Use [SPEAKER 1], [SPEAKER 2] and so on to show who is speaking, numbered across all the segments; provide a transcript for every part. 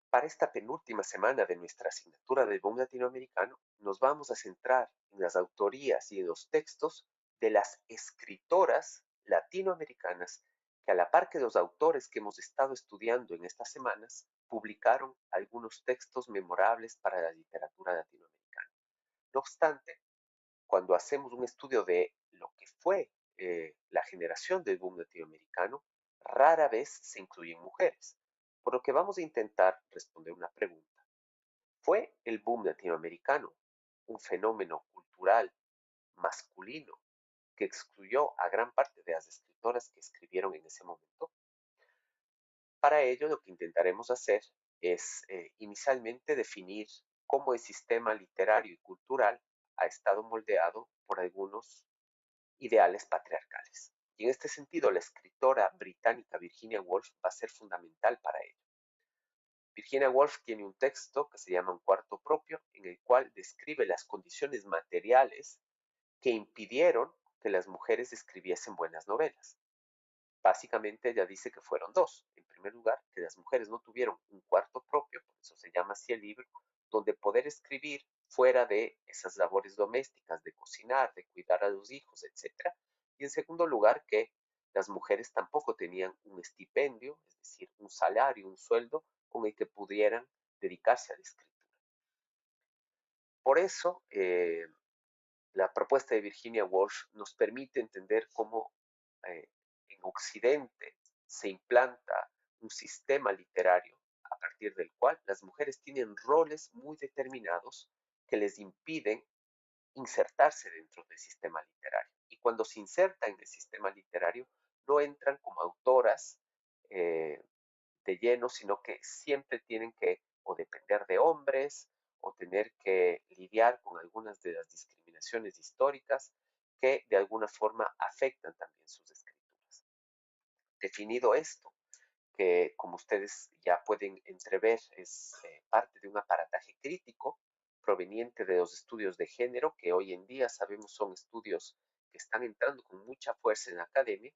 [SPEAKER 1] Para esta penúltima semana de nuestra asignatura del boom latinoamericano, nos vamos a centrar en las autorías y en los textos de las escritoras latinoamericanas que a la par que los autores que hemos estado estudiando en estas semanas, publicaron algunos textos memorables para la literatura latinoamericana. No obstante, cuando hacemos un estudio de lo que fue la generación del boom latinoamericano, rara vez se incluyen mujeres, por lo que vamos a intentar responder una pregunta. ¿Fue el boom latinoamericano un fenómeno cultural masculino que excluyó a gran parte de las escritoras que escribieron en ese momento? Para ello, lo que intentaremos hacer es inicialmente definir cómo el sistema literario y cultural ha estado moldeado por algunos ideales patriarcales. Y en este sentido, la escritora británica Virginia Woolf va a ser fundamental para ello. Virginia Woolf tiene un texto que se llama Un cuarto propio, en el cual describe las condiciones materiales que impidieron que las mujeres escribiesen buenas novelas. Básicamente ella dice que fueron dos. En primer lugar, que las mujeres no tuvieron un cuarto propio, por eso se llama así el libro, donde poder escribir fuera de esas labores domésticas, de cocinar, de cuidar a los hijos, etc. Y en segundo lugar, que las mujeres tampoco tenían un estipendio, es decir, un salario, un sueldo con el que pudieran dedicarse a la escritura. Por eso, la propuesta de Virginia Woolf nos permite entender cómo en Occidente se implanta un sistema literario a partir del cual las mujeres tienen roles muy determinados que les impiden insertarse dentro del sistema literario. Y cuando se insertan en el sistema literario, no entran como autoras eh, de lleno, sino que siempre tienen que o depender de hombres o tener que lidiar con algunas de las discriminaciones históricas que de alguna forma afectan también sus escrituras. Definido esto, que como ustedes ya pueden entrever es parte de un aparataje crítico proveniente de los estudios de género, que hoy en día sabemos son estudios que están entrando con mucha fuerza en la academia,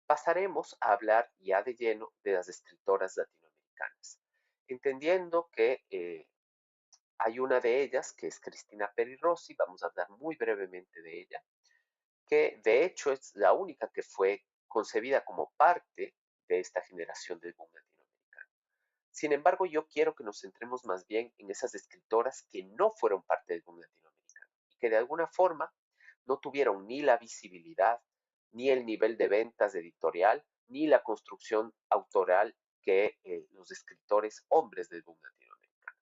[SPEAKER 1] pasaremos a hablar ya de lleno de las escritoras latinoamericanas, entendiendo que hay una de ellas, que es Cristina Peri Rossi, vamos a hablar muy brevemente de ella, que de hecho es la única que fue concebida como parte de esta generación del boom latinoamericano. Sin embargo, yo quiero que nos centremos más bien en esas escritoras que no fueron parte del boom latinoamericano y que de alguna forma no tuvieron ni la visibilidad, ni el nivel de ventas editorial, ni la construcción autoral que los escritores hombres del boom latinoamericano.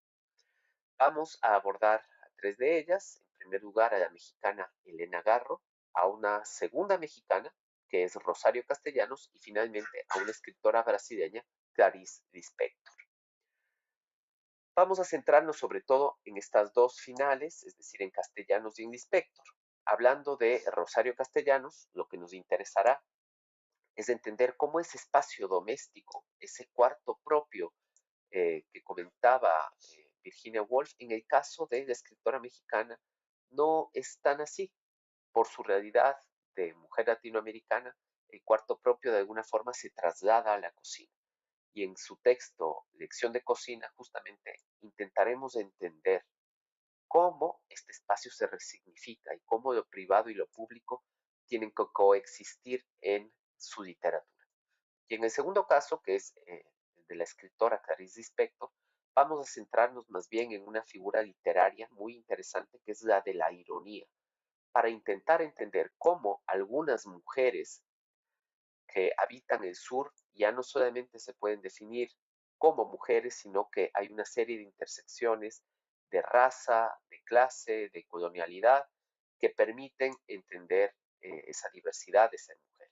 [SPEAKER 1] Vamos a abordar a tres de ellas. En primer lugar, a la mexicana Elena Garro, a una segunda mexicana, que es Rosario Castellanos, y finalmente a una escritora brasileña, Clarice Lispector. Vamos a centrarnos sobre todo en estas dos finales, es decir, en Castellanos y en Lispector. Hablando de Rosario Castellanos, lo que nos interesará es entender cómo ese espacio doméstico, ese cuarto propio que comentaba Virginia Woolf, en el caso de la escritora mexicana, no es tan así. Por su realidad de mujer latinoamericana, el cuarto propio de alguna forma se traslada a la cocina. Y en su texto, Lección de Cocina, justamente intentaremos entender cómo este espacio se resignifica y cómo lo privado y lo público tienen que coexistir en su literatura. Y en el segundo caso, que es el de la escritora Clarice Lispector, vamos a centrarnos más bien en una figura literaria muy interesante que es la de la ironía, para intentar entender cómo algunas mujeres que habitan el sur ya no solamente se pueden definir como mujeres, sino que hay una serie de intersecciones de raza, de clase, de colonialidad, que permiten entender esa diversidad de ser mujer.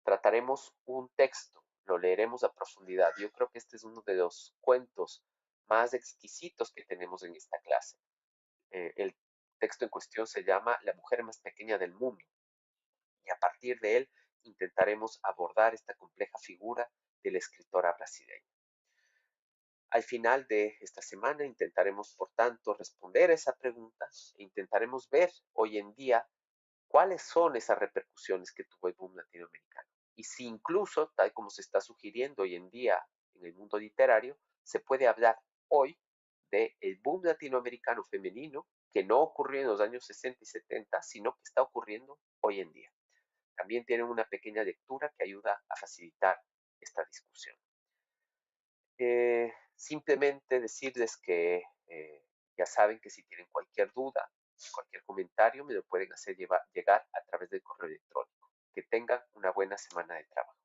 [SPEAKER 1] Trataremos un texto, lo leeremos a profundidad. Yo creo que este es uno de los cuentos más exquisitos que tenemos en esta clase. El texto en cuestión se llama La mujer más pequeña del mundo y a partir de él intentaremos abordar esta compleja figura de la escritora brasileña. Al final de esta semana intentaremos, por tanto, responder a esa pregunta e intentaremos ver hoy en día cuáles son esas repercusiones que tuvo el boom latinoamericano y si incluso, tal como se está sugiriendo hoy en día en el mundo literario, se puede hablar hoy del boom latinoamericano femenino que no ocurrió en los años 60 y 70, sino que está ocurriendo hoy en día. También tienen una pequeña lectura que ayuda a facilitar esta discusión. Simplemente decirles que ya saben que si tienen cualquier duda, cualquier comentario, me lo pueden hacer llegar a través del correo electrónico. Que tengan una buena semana de trabajo.